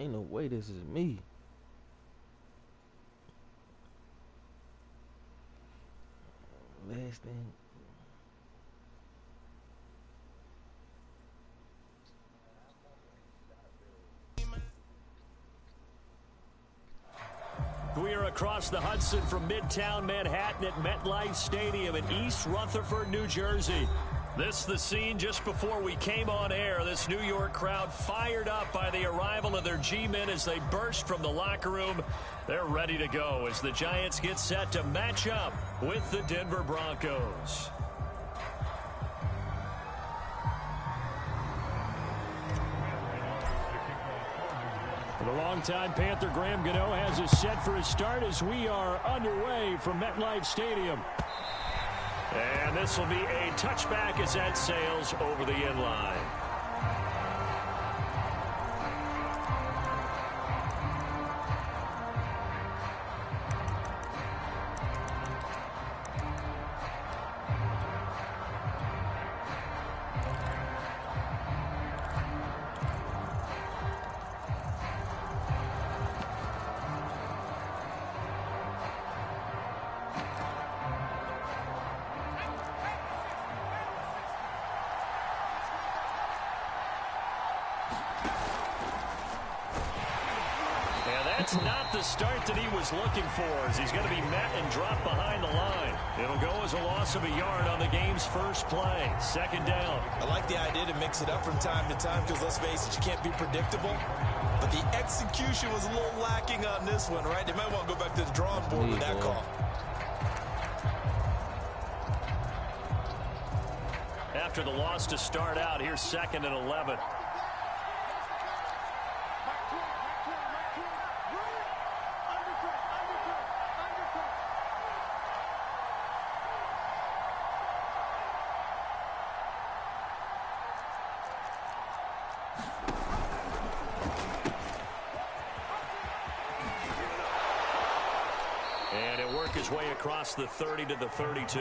Ain't no way this is me. Last thing. We are across the Hudson from Midtown Manhattan at MetLife Stadium in East Rutherford, New Jersey. This is the scene just before we came on air. This New York crowd fired up by the arrival of their G-men as they burst from the locker room. They're ready to go as the Giants get set to match up with the Denver Broncos. The longtime Panther Graham Gano has us set for his start as we are underway from MetLife Stadium. And this will be a touchback as that sails over the end line. That's not the start that he was looking for as he's going to be met and dropped behind the line. It'll go as a loss of a yard on the game's first play. Second down. I like the idea to mix it up from time to time because, let's face it, you can't be predictable. But the execution was a little lacking on this one, right? They might want to go back to the drawing board with that call. After the loss to start out, here's 2nd and 11. And it worked his way across the 30 to the 32.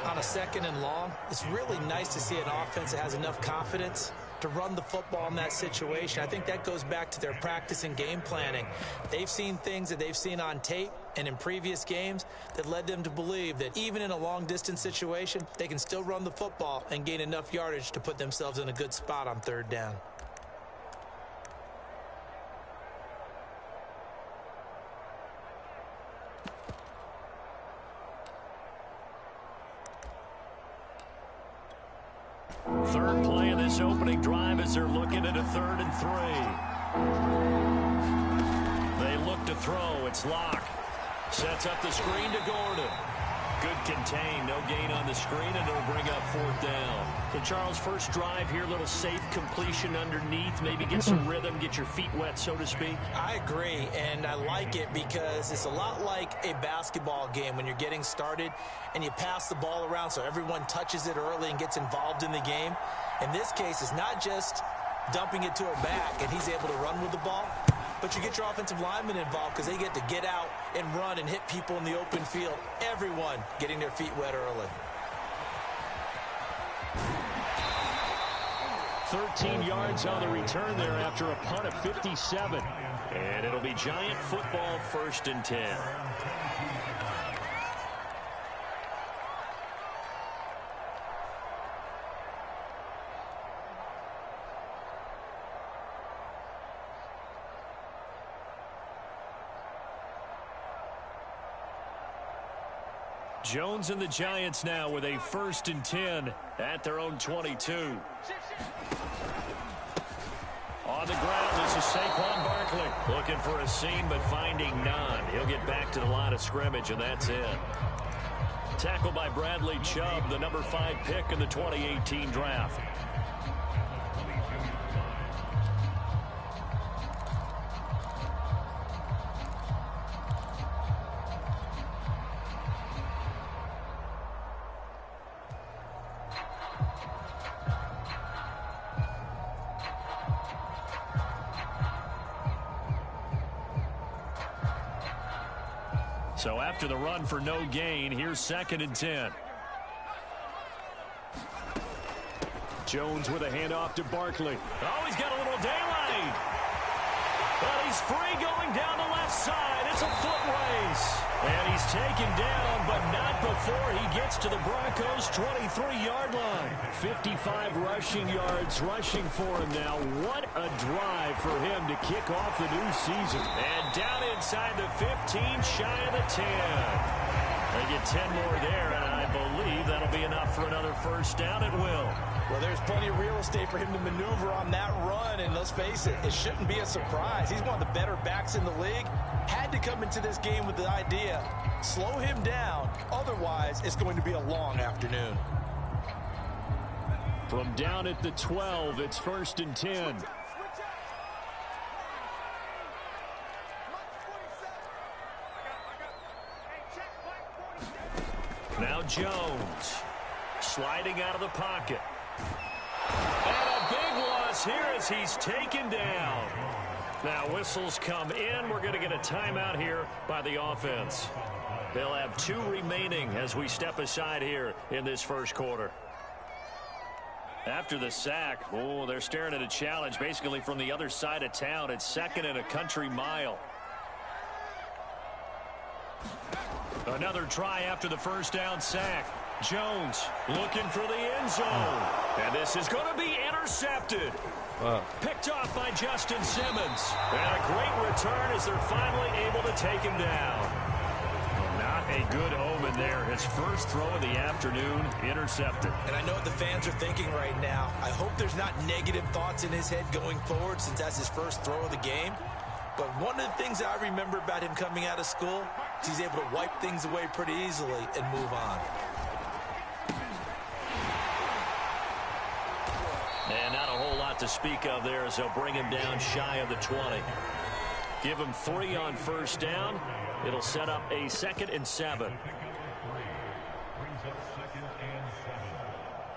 On a 2nd and long, it's really nice to see an offense that has enough confidence to run the football in that situation. I think that goes back to their practice and game planning. They've seen things that they've seen on tape and in previous games that led them to believe that even in a long-distance situation, they can still run the football and gain enough yardage to put themselves in a good spot on 3rd down. Third play of this opening drive as they're looking at a 3rd and 3. They look to throw. It's Locke. Sets up the screen to Gordon. Good contain. No gain on the screen, and it'll bring up 4th down. So, Charles, first drive here, little safe completion underneath. Maybe get some rhythm, get your feet wet, so to speak. I agree, and I like it because it's a lot like a basketball game when you're getting started and you pass the ball around so everyone touches it early and gets involved in the game. In this case, it's not just dumping it to a back and he's able to run with the ball, but you get your offensive linemen involved because they get to get out and run and hit people in the open field. Everyone getting their feet wet early. 13 yards on the return there after a punt of 57. And it'll be Giant football, 1st and 10. Jones and the Giants now with a 1st and 10 at their own 22. On the ground, this is Saquon Barkley. Looking for a seam, but finding none. He'll get back to the line of scrimmage, and that's it. Tackled by Bradley Chubb, the number 5 pick in the 2018 draft. So after the run for no gain, here's 2nd and 10. Jones with a handoff to Barkley. Oh, he's got a little daylight. He's free going down the left side. It's a foot race. And he's taken down, but not before he gets to the Broncos' 23-yard line. 55 rushing yards rushing for him now. What a drive for him to kick off the new season. And down inside the 15, shy of the 10. They get 10 more there, and I believe that'll be enough for another first down at will. Well, there's plenty of real estate for him to maneuver on that run, and let's face it, it shouldn't be a surprise. He's one of the better backs in the league. Had to come into this game with the idea, slow him down, otherwise it's going to be a long afternoon. From down at the 12, it's 1st and 10. Now Jones, sliding out of the pocket. And a big loss here as he's taken down. Now whistles come in. We're going to get a timeout here by the offense. They'll have 2 remaining as we step aside here in this first quarter. After the sack, they're staring at a challenge basically from the other side of town. It's 2nd and a country mile. Another try after the first down sack. Jones looking for the end zone. And this is going to be intercepted. Picked off by Justin Simmons. And a great return as they're finally able to take him down. Not a good omen there. His first throw of the afternoon intercepted. And I know what the fans are thinking right now. I hope there's not negative thoughts in his head going forward since that's his first throw of the game. But one of the things I remember about him coming out of school is he's able to wipe things away pretty easily and move on. And not a whole lot to speak of there as they'll bring him down shy of the 20. Give him 3 on first down. It'll set up a 2nd and 7. Brings up 2nd and 7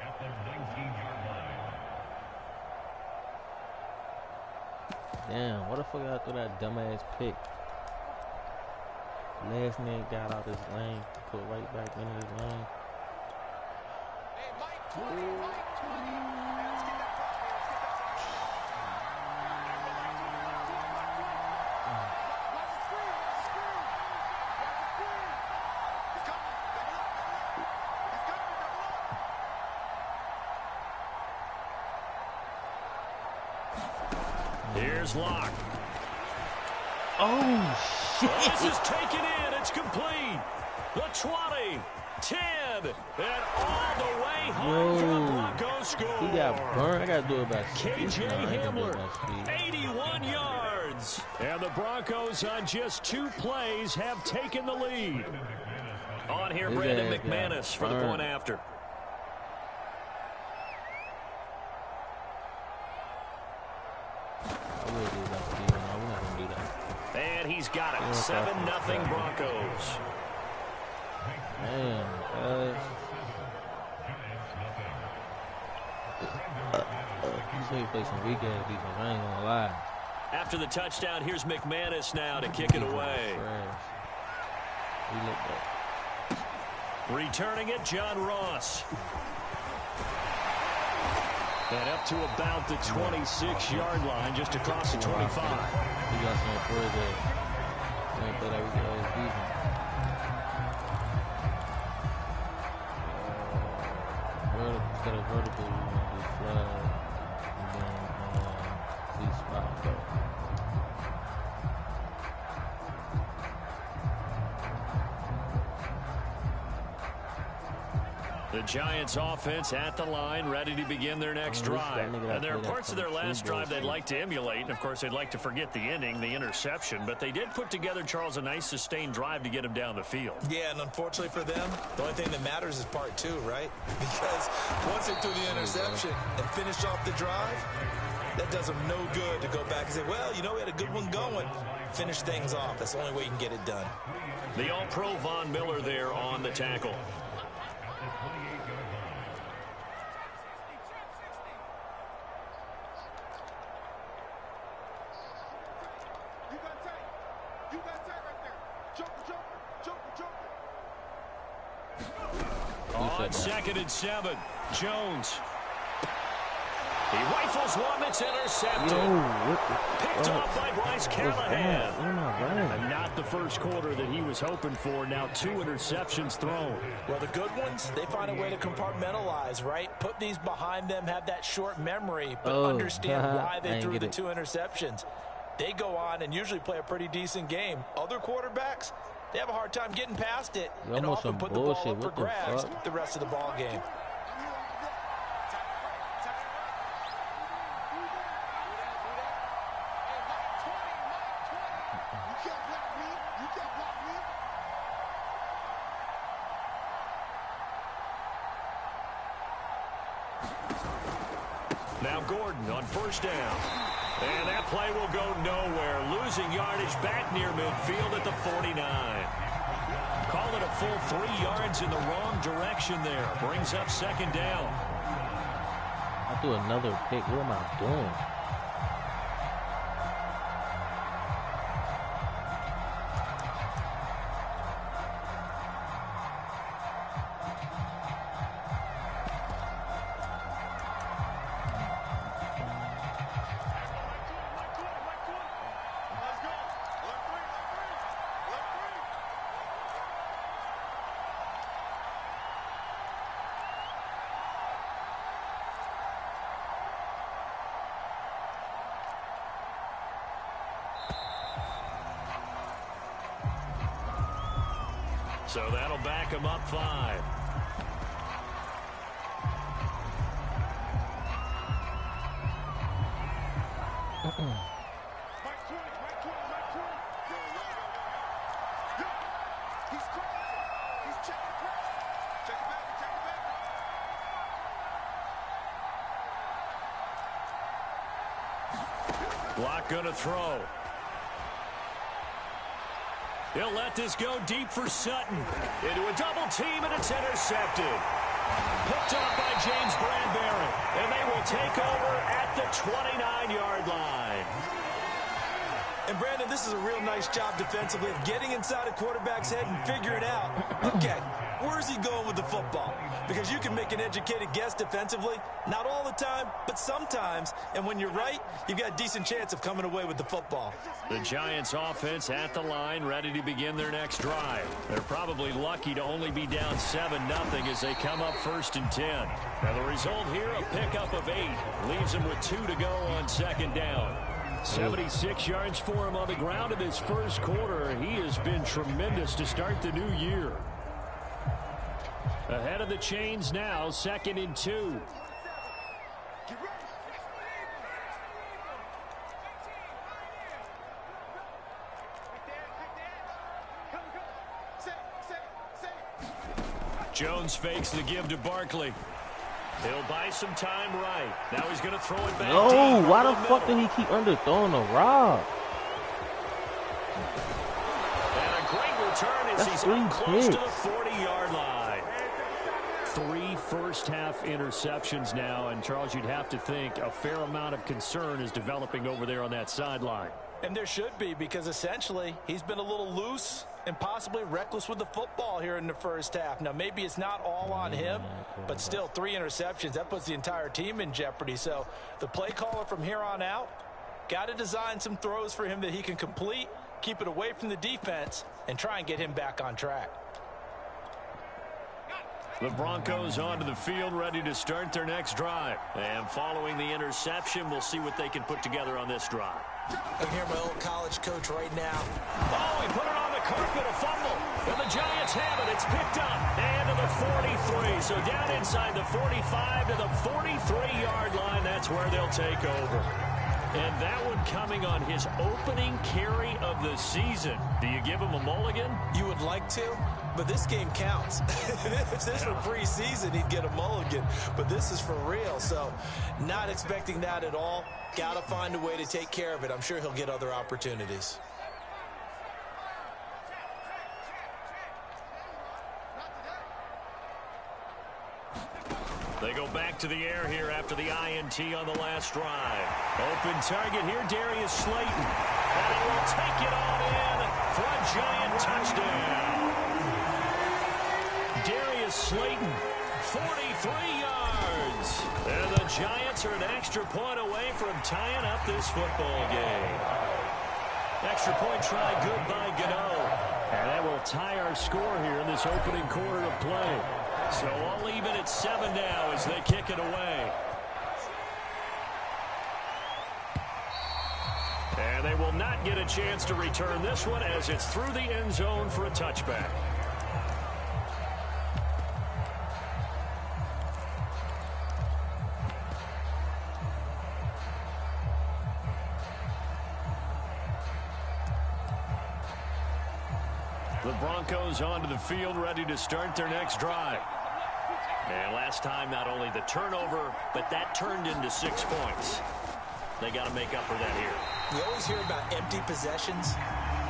at the 19-yard line. Damn, what the fuck I threw that dumbass pick? Last man got out his lane, put right back into his lane. Here's Locke. Oh, shit. This is taken in. It's complete. The 20, 10, and all the way home for the Broncos score. He got burned. I got to do it by KJ speed. Hamler, 81 yards. And the Broncos on just 2 plays have taken the lead. On here, Brandon McManus for the point after. And he's got it. 7-0 Broncos. Man, you say you play some weak ass defense. I ain't gonna lie. After the touchdown, here's McManus now to kick it away. Returning it, John Ross. And up to about the 26-yard line, just across the 25. He got some for his head. He ain't play that weak ass defense. Instead of vertical, you want to do flag, and then these spots up. The Giants offense at the line, ready to begin their next drive. And there are parts of their last drive they'd like to emulate. And, of course, they'd like to forget the ending, the interception. But they did put together, Charles, a nice sustained drive to get him down the field. Yeah, and unfortunately for them, the only thing that matters is part 2, right? Because once they threw the interception and finished off the drive, that does them no good to go back and say, well, you know, we had a good one going. Finish things off. That's the only way you can get it done. The All-Pro Von Miller there on the tackle. On 2nd and 7, Jones. He rifles one that's intercepted. Picked off by Bryce Callahan. And not the first quarter that he was hoping for. Now 2 interceptions thrown. Well, the good ones, they find a way to compartmentalize, right? Put these behind them, have that short memory, but understand why they threw the 2 interceptions. They go on and usually play a pretty decent game. Other quarterbacks, they have a hard time getting past it and often put the ball up for grabs the rest of the ball game. Now Gordon on first down. And that play will go nowhere. Losing yardage back near midfield at the 49. Call it a full 3 yards in the wrong direction there. Brings up second down. I threw another pick. What am I doing? So that'll back him up 5. Block gonna throw. He'll let this go deep for Sutton. Into a double team, and it's intercepted. Picked up by James Bradbury. And they will take over at the 29-yard line. And, Brandon, this is a real nice job defensively of getting inside a quarterback's head and figuring out, okay, where's he going with the football? Because you can make an educated guess defensively. Not all the time, but sometimes. And when you're right, you've got a decent chance of coming away with the football. The Giants offense at the line, ready to begin their next drive. They're probably lucky to only be down 7-0 as they come up 1st and 10. Now the result here, a pickup of 8. Leaves them with 2 to go on second down. 76 yards for him on the ground in his first quarter. He has been tremendous to start the new year. Ahead of the chains now, 2nd and 2. Jones fakes the give to Barkley. He'll buy some time right. Now he's going to throw it back. No, why the fuck did he keep underthrowing the rock? And a great return as he's up close to the 40-yard line. 3 first-half interceptions now, and Charles, you'd have to think a fair amount of concern is developing over there on that sideline. And there should be, because essentially he's been a little loose and possibly reckless with the football here in the first half. Now, maybe it's not all on him, but still 3 interceptions. That puts the entire team in jeopardy. So the play caller from here on out got to design some throws for him that he can complete, keep it away from the defense, and try and get him back on track. The Broncos onto the field, ready to start their next drive. And following the interception, we'll see what they can put together on this drive. I can hear my old college coach right now. Oh, he put it on the carpet, a fumble. And the Giants have it. It's picked up. And to the 43. So down inside the 45 to the 43-yard line. That's where they'll take over. And that one coming on his opening carry of the season. Do you give him a mulligan? You would like to, but this game counts. If this were preseason, he'd get a mulligan. But this is for real, so not expecting that at all. Got to find a way to take care of it. I'm sure he'll get other opportunities. They go back to the air here after the INT on the last drive. Open target here, Darius Slayton. And he will take it on in for a Giant touchdown. Darius Slayton 43 yards. And the Giants are an extra point away from tying up this football game. Extra point try good by Gano. And that will tie our score here in this opening quarter of play. So all even at 7 now as they kick it away. And they will not get a chance to return this one as it's through the end zone for a touchback. The Broncos onto the field, ready to start their next drive. And last time, not only the turnover, but that turned into 6 points. They got to make up for that here. You always hear about empty possessions,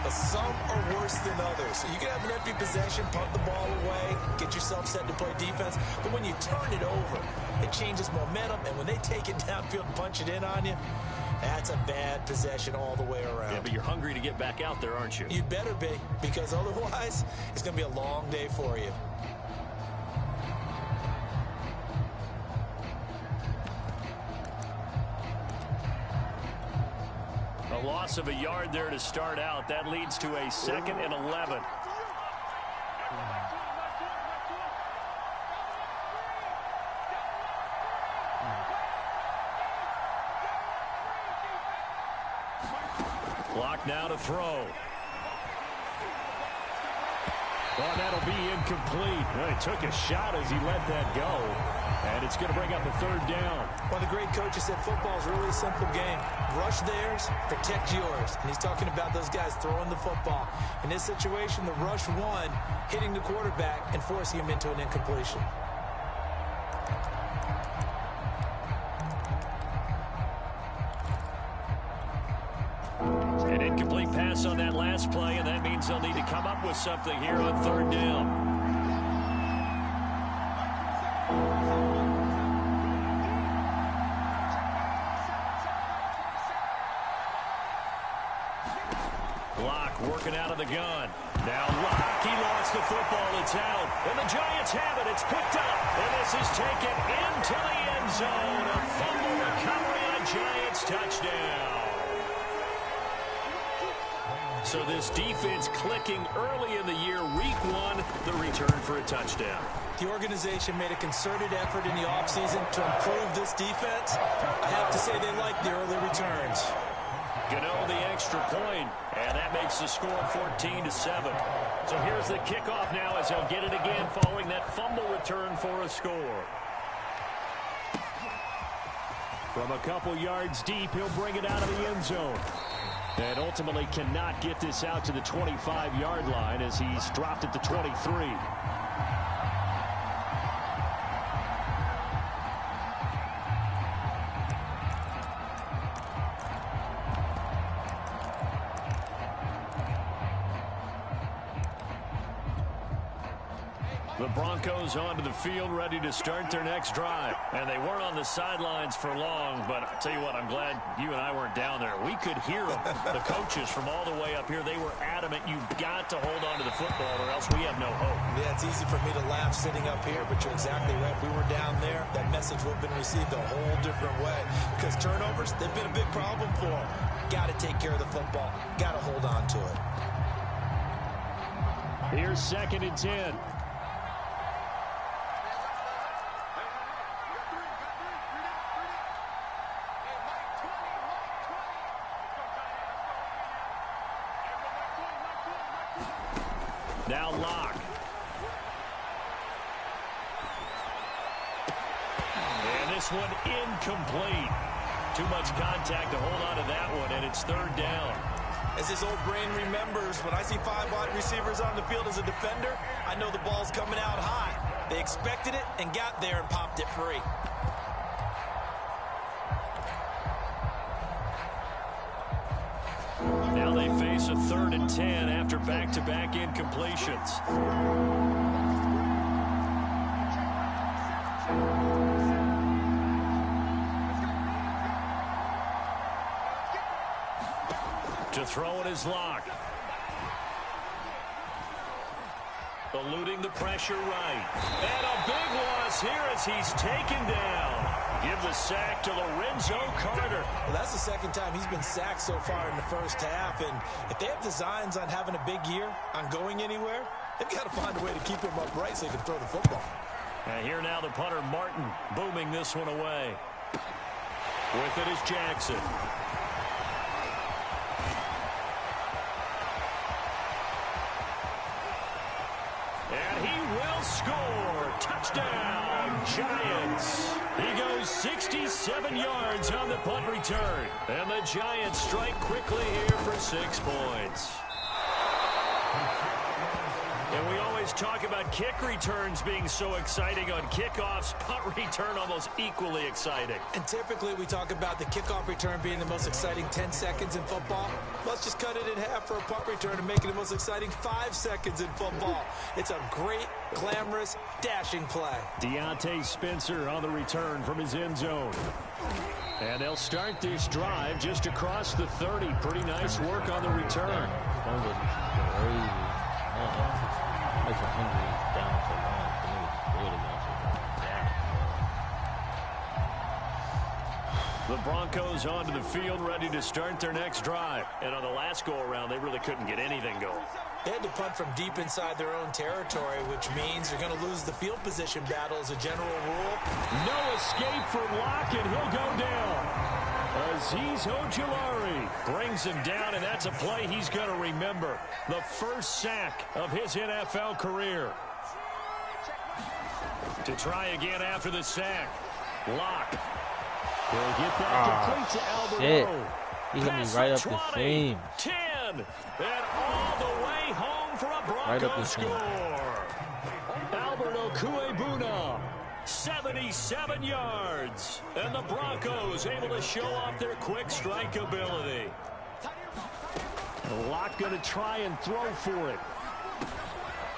but some are worse than others. So you can have an empty possession, punt the ball away, get yourself set to play defense. But when you turn it over, it changes momentum. And when they take it downfield and punch it in on you, that's a bad possession all the way around. Yeah, but you're hungry to get back out there, aren't you? You'd better be, because otherwise it's going to be a long day for you. A loss of a yard there to start out. That leads to a 2nd and 11. Clock now to throw. Well, that'll be incomplete. Well, he took a shot as he let that go. And it's going to bring up a 3rd down. One of the great coaches said football is really a simple game. Rush theirs, protect yours. And he's talking about those guys throwing the football. In this situation, the rush one, hitting the quarterback and forcing him into an incompletion. An incomplete pass on that last play, and that means they'll need to come up with something here on 3rd down. Working out of the gun. Now Locke, he lost the football. It's out. And the Giants have it. It's picked up. And this is taken into the end zone. A fumble recovery and a Giants touchdown. So this defense clicking early in the year. Week 1, the return for a touchdown. The organization made a concerted effort in the offseason to improve this defense. I have to say they like the early returns. Gano the extra point, and that makes the score 14-7. So here's the kickoff now as he'll get it again following that fumble return for a score. From a couple yards deep, he'll bring it out of the end zone. And ultimately cannot get this out to the 25-yard line as he's dropped at the 23. The Broncos onto the field ready to start their next drive. And they weren't on the sidelines for long, but I'll tell you what, I'm glad you and I weren't down there. We could hear them, the coaches from all the way up here. They were adamant, you've got to hold on to the football or else we have no hope. Yeah, it's easy for me to laugh sitting up here, but you're exactly right. If we were down there, that message would have been received a whole different way. Because turnovers, they've been a big problem for them. Got to take care of the football. Got to hold on to it. Here's 2nd and 10. Now Locke. And this one incomplete. Too much contact to hold on to that one, and it's 3rd down. As his old brain remembers, when I see 5 wide receivers on the field as a defender, I know the ball's coming out high. They expected it and got there and popped it free. Now they face a 3rd and 10 after back-to-back incompletions. To throw it is Locke. Eluding the pressure right. And a big loss here as he's taken down. Give the sack to Lorenzo Carter. Well, that's the second time he's been sacked so far in the first half. And if they have designs on having a big year, on going anywhere, they've got to find a way to keep him upright so he can throw the football. And here now the punter, Martin, booming this one away. With it is Jackson. And he will score. Touchdown, Giants. He goes 67 yards on the punt return. And the Giants strike quickly here for 6 points. And we always talk about kick returns being so exciting on kickoffs. Punt return almost equally exciting. And typically we talk about the kickoff return being the most exciting 10 seconds in football. Let's just cut it in half for a punt return and make it the most exciting 5 seconds in football. It's a great, glamorous, dashing play. Deontay Spencer on the return from his end zone. And they'll start this drive just across the 30. Pretty nice work on the return. The Broncos onto the field, ready to start their next drive. And on the last go-around, they really couldn't get anything going. They had to punt from deep inside their own territory, which means they're going to lose the field position battle as a general rule. No escape for Locke, and he'll go down. Azeez Ojulari brings him down, and that's a play he's going to remember. The first sack of his NFL career. To try again after the sack. Locke. He'll get that complete to Alberto. He hit me right up the seam. 10. And all the way home for a Broncos score. Alberto Kuebuna. 77 yards. And the Broncos able to show off their quick strike ability. Locke going to try and throw for it.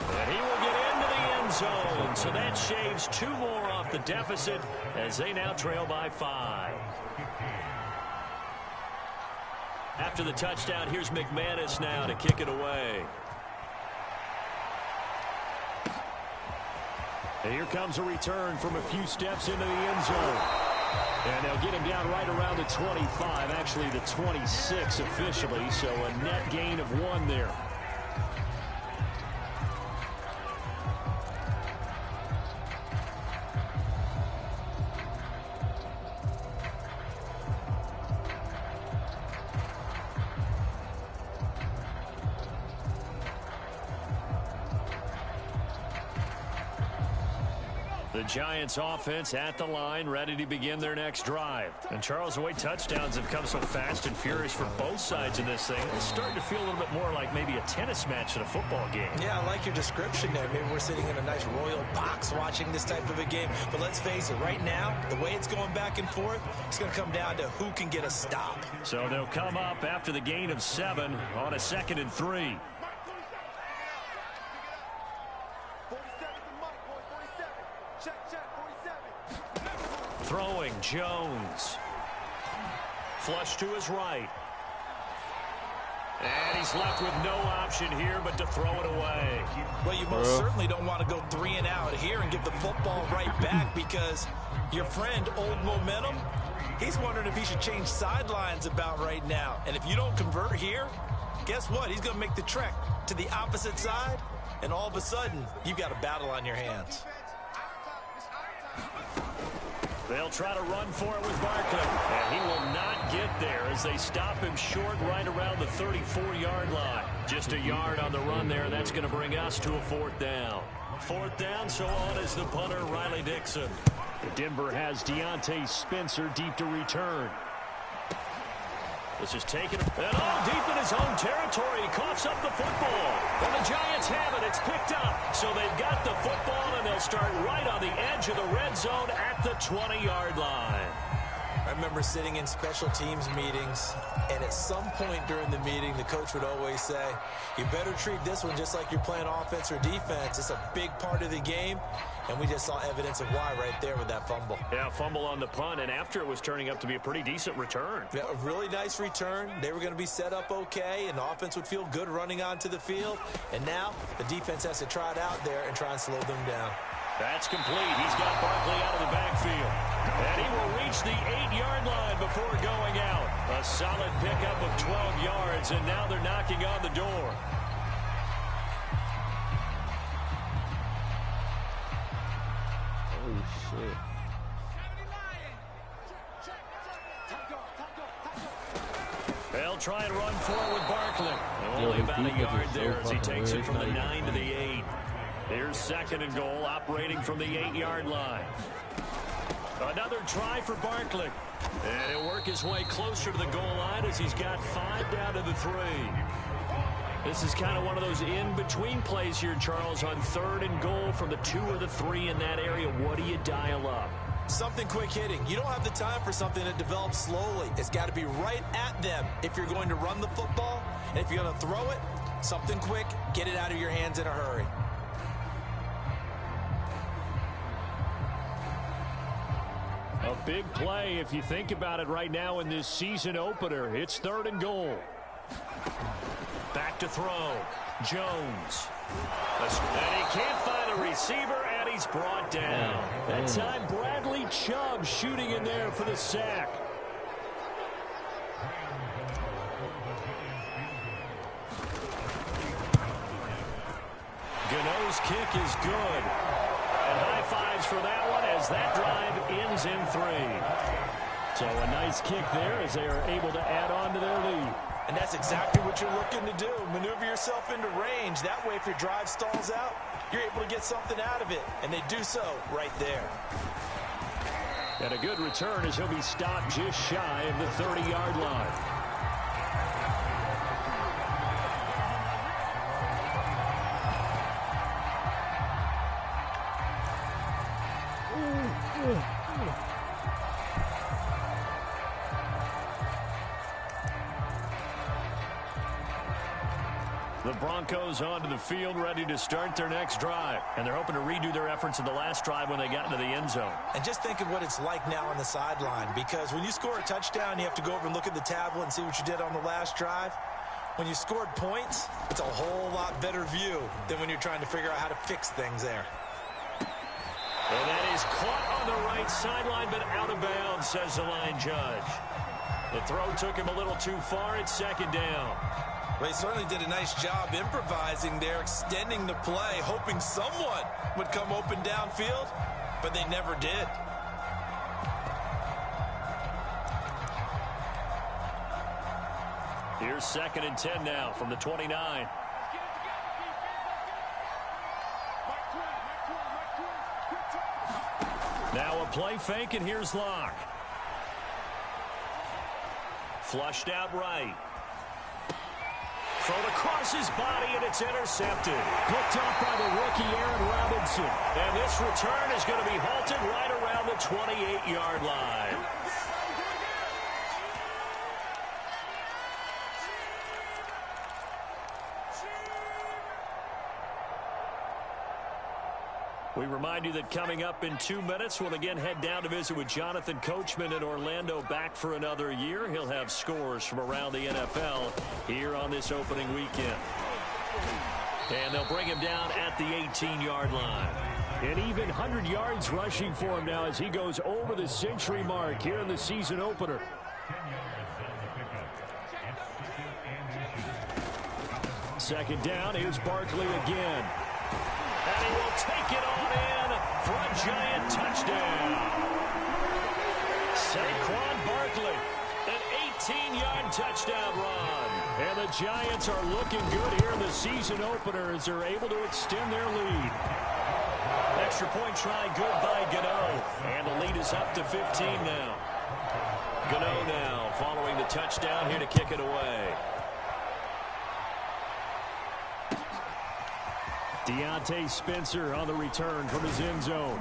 And he will get into the end zone. So that shaves 2 more off the deficit as they now trail by 5. After the touchdown, here's McManus now to kick it away. And here comes a return from a few steps into the end zone. And they'll get him down right around the 25, actually the 26 officially, so a net gain of 1 there. The Giants offense at the line, ready to begin their next drive. And Charles, the way touchdowns have come so fast and furious for both sides in this thing, it's starting to feel a little bit more like maybe a tennis match at a football game. Yeah, I like your description there. Maybe we're sitting in a nice royal box watching this type of a game. But let's face it, right now, the way it's going back and forth, it's going to come down to who can get a stop. So they'll come up after the gain of 7 on a 2nd and 3. Throwing, Jones. Flush to his right. And he's left with no option here but to throw it away. Well, you most certainly don't want to go 3 and out here and give the football right back because your friend, Old Momentum, he's wondering if he should change sidelines about right now. And if you don't convert here, guess what? He's going to make the trek to the opposite side, and all of a sudden, you've got a battle on your hands. They'll try to run for it with Barkley. And he will not get there as they stop him short right around the 34-yard line. Just a yard on the run there. That's going to bring us to a 4th down. 4th down, so on is the punter, Riley Dixon. Denver has Deontay Spencer deep to return. This is taken and all deep in his own territory. He coughs up the football. And the Giants have it. It's picked up. So they've got the football, and they'll start right on the edge of the red zone at the 20-yard line. I remember sitting in special teams meetings, and at some point during the meeting, the coach would always say, you better treat this one just like you're playing offense or defense. It's a big part of the game. And we just saw evidence of why right there with that fumble. Yeah, fumble on the punt, and after it was turning up to be a pretty decent return. Yeah, a really nice return. They were going to be set up okay, and the offense would feel good running onto the field. And now the defense has to try it out there and try and slow them down. That's complete. He's got Barkley out of the backfield. And he will reach the 8-yard line before going out. A solid pickup of 12 yards, and now they're knocking on the door. Oh, shit. They'll try and run forward with Barkley. Only about a yard there as he takes it from the 9 to the 8. Here's 2nd and goal, operating from the 8-yard line. Another try for Barkley. And he'll work his way closer to the goal line as he's got 5 down to the 3. This is kind of one of those in-between plays here, Charles, on 3rd and goal from the 2 or the 3 in that area. What do you dial up? Something quick hitting. You don't have the time for something that develops slowly. It's got to be right at them if you're going to run the football. And if you're going to throw it, something quick, get it out of your hands in a hurry. A big play if you think about it right now in this season opener. It's 3rd and goal. Back to throw. Jones. And he can't find a receiver, and he's brought down. That time, Bradley Chubb shooting in there for the sack. Gano's kick is good. And high fives for that one as that drive ends in 3. So a nice kick there as they are able to add on to their lead. And that's exactly what you're looking to do. Maneuver yourself into range. That way, if your drive stalls out, you're able to get something out of it. And they do so right there. And a good return as he'll be stopped just shy of the 30-yard line. The Broncos onto the field, ready to start their next drive. And they're hoping to redo their efforts in the last drive when they got into the end zone. And just think of what it's like now on the sideline, because when you score a touchdown, you have to go over and look at the tablet and see what you did on the last drive. When you scored points, it's a whole lot better view than when you're trying to figure out how to fix things there. And that is caught on the right sideline, but out of bounds, says the line judge. The throw took him a little too far. It's 2nd down. Well, he certainly did a nice job improvising there, extending the play, hoping someone would come open downfield, but they never did. Here's 2nd and 10 now from the 29. Now a play fake, and here's Locke. Flushed out right. Thrown across his body, and it's intercepted. Picked up by the rookie Aaron Robinson. And this return is going to be halted right around the 28-yard line. We remind you that coming up in 2 minutes, we'll again head down to visit with Jonathan Coachman in Orlando, back for another year. He'll have scores from around the NFL here on this opening weekend. And they'll bring him down at the 18-yard line. And even 100 yards rushing for him now as he goes over the century mark here in the season opener. 2nd down, here's Barkley again. And he will take it on in for a giant touchdown. Saquon Barkley, an 18-yard touchdown run. And the Giants are looking good here in the season opener as they're able to extend their lead. Extra point try good by Gano. And the lead is up to 15 now. Gano now following the touchdown here to kick it away. Deontay Spencer on the return from his end zone.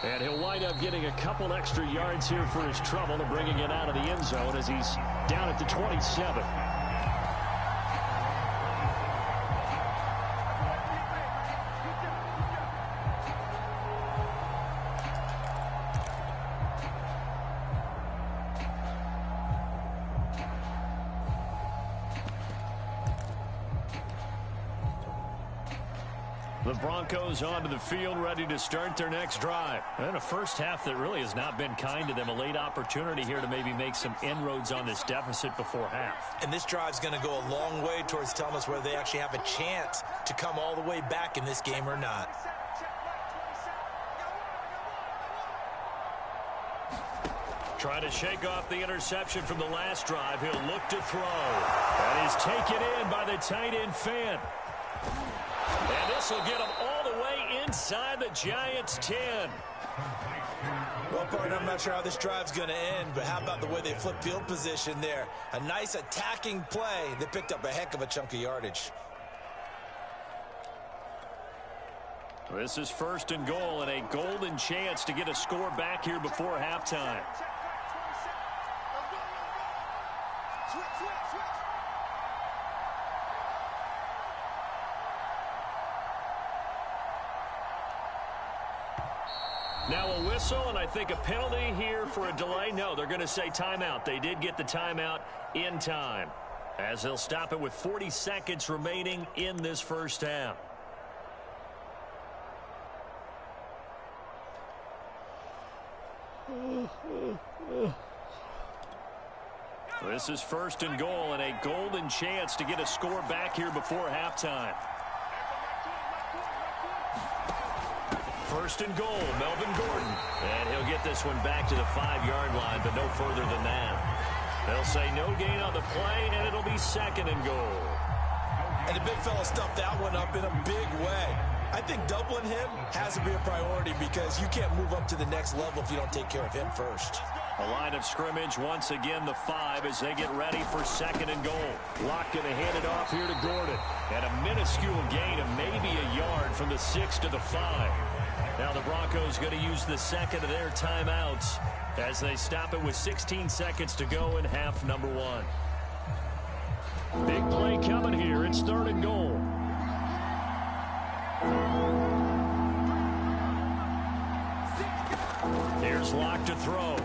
And he'll wind up getting a couple extra yards here for his trouble and bringing it out of the end zone as he's down at the 27. The Broncos onto the field, ready to start their next drive. And a first half that really has not been kind to them. A late opportunity here to maybe make some inroads on this deficit before half. And this drive's going to go a long way towards telling us whether they actually have a chance to come all the way back in this game or not. Trying to shake off the interception from the last drive. He'll look to throw. That is taken in by the tight end Fant. And this will get him all the way inside the Giants' 10. Well, partner, I'm not sure how this drive's going to end, but how about the way they flip field position there? A nice attacking play that picked up a heck of a chunk of yardage. This is 1st and goal and a golden chance to get a score back here before halftime. Now a whistle, and I think a penalty here for a delay. No, they're going to say timeout. They did get the timeout in time, as they'll stop it with 40 seconds remaining in this first half. This is 1st and goal, and a golden chance to get a score back here before halftime. 1st and goal, Melvin Gordon. And he'll get this one back to the 5-yard line, but no further than that. They'll say no gain on the play, and it'll be 2nd and goal. And the big fella stuffed that one up in a big way. I think doubling him has to be a priority because you can't move up to the next level if you don't take care of him first. A line of scrimmage, once again the 5 as they get ready for 2nd and goal. Lock going to hand it off here to Gordon. And a minuscule gain of maybe a yard from the 6 to the 5. Now the Broncos going to use the 2nd of their timeouts as they stop it with 16 seconds to go in half number 1. Big play coming here. It's 3rd and goal. Here's Locke to throw.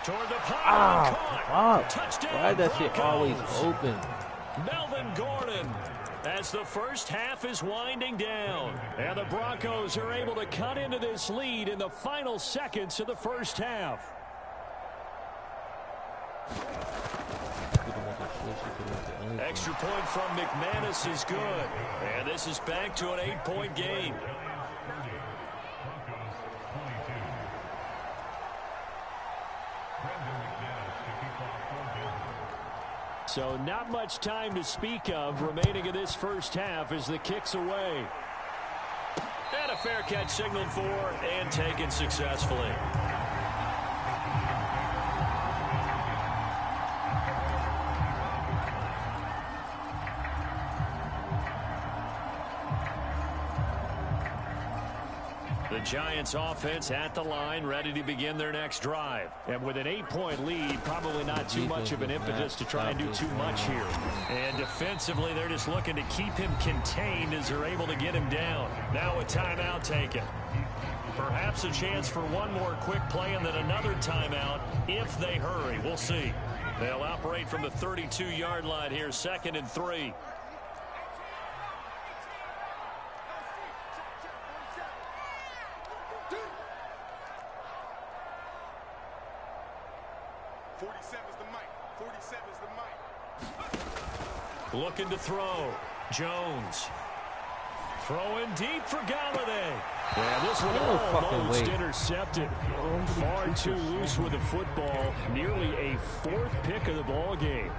Toward the pile. Caught. Touchdown. Why is that shit always open? Melvin Gordon, as the first half is winding down. And the Broncos are able to cut into this lead in the final seconds of the first half. Extra point from McManus is good. And this is back to an 8-point game. So not much time to speak of remaining in this first half as the kick's away. And a fair catch signaled for and taken successfully. The Giants offense at the line, ready to begin their next drive. And with an 8-point lead, probably not too much of an impetus to try and do too much here. And defensively, they're just looking to keep him contained as they're able to get him down. Now a timeout taken. Perhaps a chance for one more quick play and then another timeout if they hurry. We'll see. They'll operate from the 32-yard line here, 2nd and 3. Looking to throw. Jones. Throwing deep for Galladay. Yeah, this one almost intercepted. Far too loose with the football. Nearly a 4th pick of the ball game.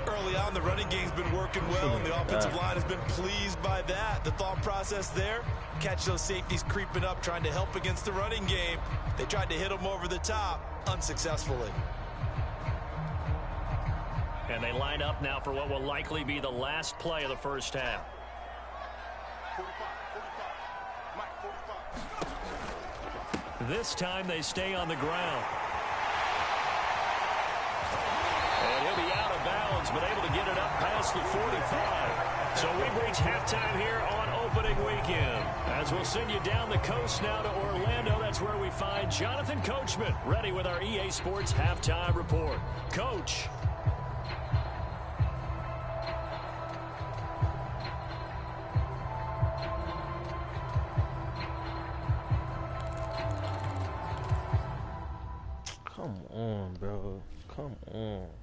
Early on, the running game's been working well, and the offensive line has been pleased by that. The thought process there, catch those safeties creeping up, trying to help against the running game. They tried to hit them over the top, unsuccessfully. And they line up now for what will likely be the last play of the first half. 45. This time they stay on the ground. And he'll be out of bounds, but able to get it up past the 45. So we've reached halftime here on opening weekend. As we'll send you down the coast now to Orlando, that's where we find Jonathan Coachman, ready with our EA Sports Halftime Report. Coach. Come on.